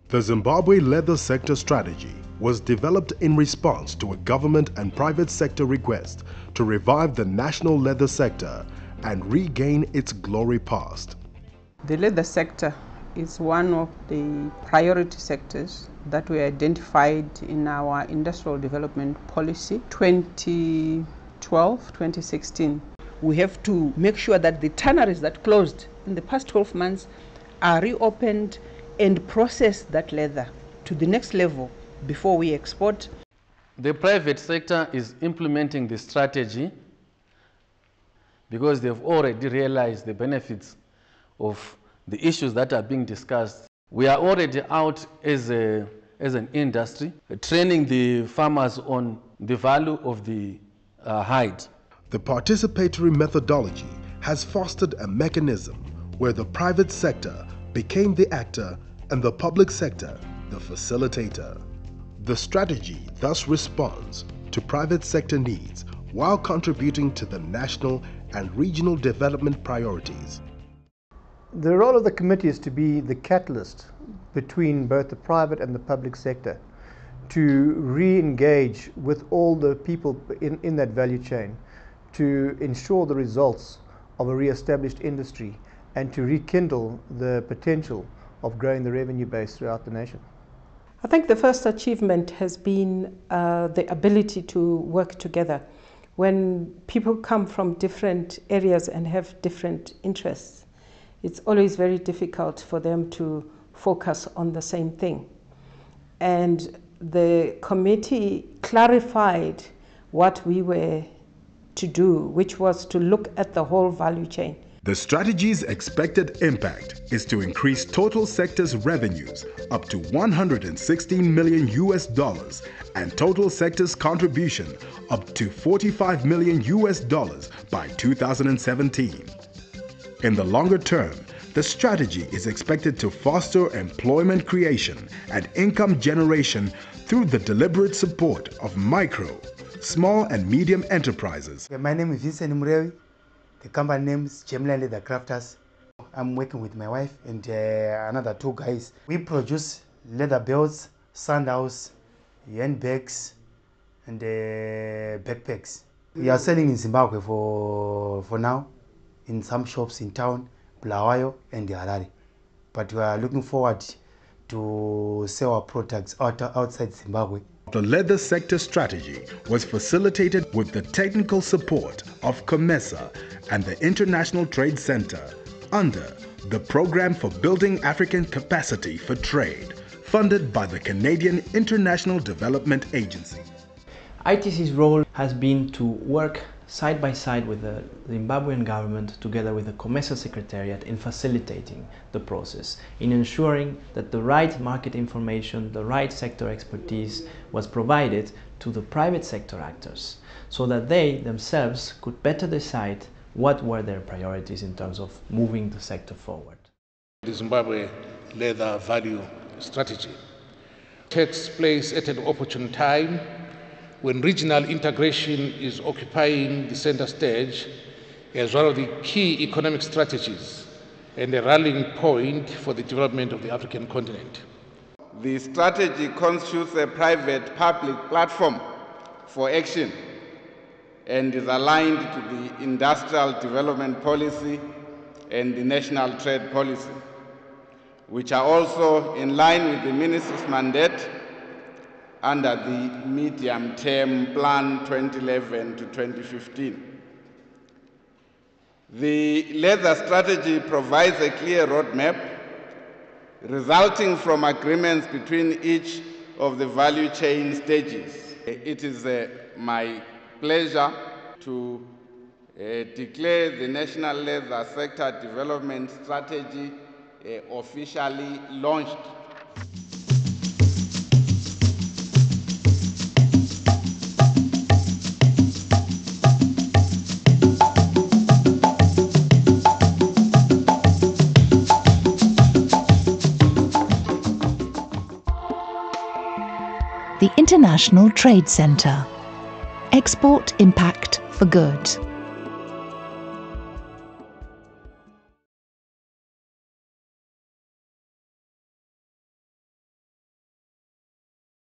The Zimbabwe Leather Sector Strategy was developed in response to a government and private sector request to revive the national leather sector and regain its glory past. The leather sector is one of the priority sectors that we identified in our industrial development policy 2012-2016. We have to make sure that the tanneries that closed in the past 12 months are reopened and process that leather to the next level before we export. The private sector is implementing the strategy because they've already realized the benefits of the issues that are being discussed. We are already out as an industry, training the farmers on the value of the hide. The participatory methodology has fostered a mechanism where the private sector became the actor and the public sector the facilitator. The strategy thus responds to private sector needs while contributing to the national and regional development priorities. The role of the committee is to be the catalyst between both the private and the public sector to re-engage with all the people in that value chain, to ensure the results of a re-established industry and to rekindle the potential of growing the revenue base throughout the nation. I think the first achievement has been the ability to work together. When people come from different areas and have different interests, it's always very difficult for them to focus on the same thing. And the committee clarified what we were to do, which was to look at the whole value chain. The strategy's expected impact is to increase total sector's revenues up to $116 million and total sector's contribution up to $45 million by 2017. In the longer term, the strategy is expected to foster employment creation and income generation through the deliberate support of micro, small and medium enterprises. My name is Vincent Mrewi. The company name is Gemland Leather Crafters. I'm working with my wife and another two guys. We produce leather belts, sandals, handbags, and backpacks. We are selling in Zimbabwe for now, in some shops in town, Bulawayo and Harare. But we are looking forward to sell our products outside Zimbabwe. The leather sector strategy was facilitated with the technical support of COMESA and the International Trade Center under the Program for Building African Capacity for Trade, funded by the Canadian International Development Agency. ITC's role has been to work side by side with the Zimbabwean government together with the COMESA Secretariat in facilitating the process, in ensuring that the right market information, the right sector expertise was provided to the private sector actors so that they themselves could better decide what were their priorities in terms of moving the sector forward. The Zimbabwe Leather Value Strategy takes place at an opportune time when regional integration is occupying the center stage as one of the key economic strategies and a rallying point for the development of the African continent. The strategy constitutes a private-public platform for action and is aligned to the industrial development policy and the national trade policy, which are also in line with the Ministry's mandate under the medium-term plan 2011 to 2015. The leather strategy provides a clear roadmap resulting from agreements between each of the value chain stages. It is my pleasure to declare the National Leather Sector Development Strategy officially launched. The International Trade Center. Export impact for good.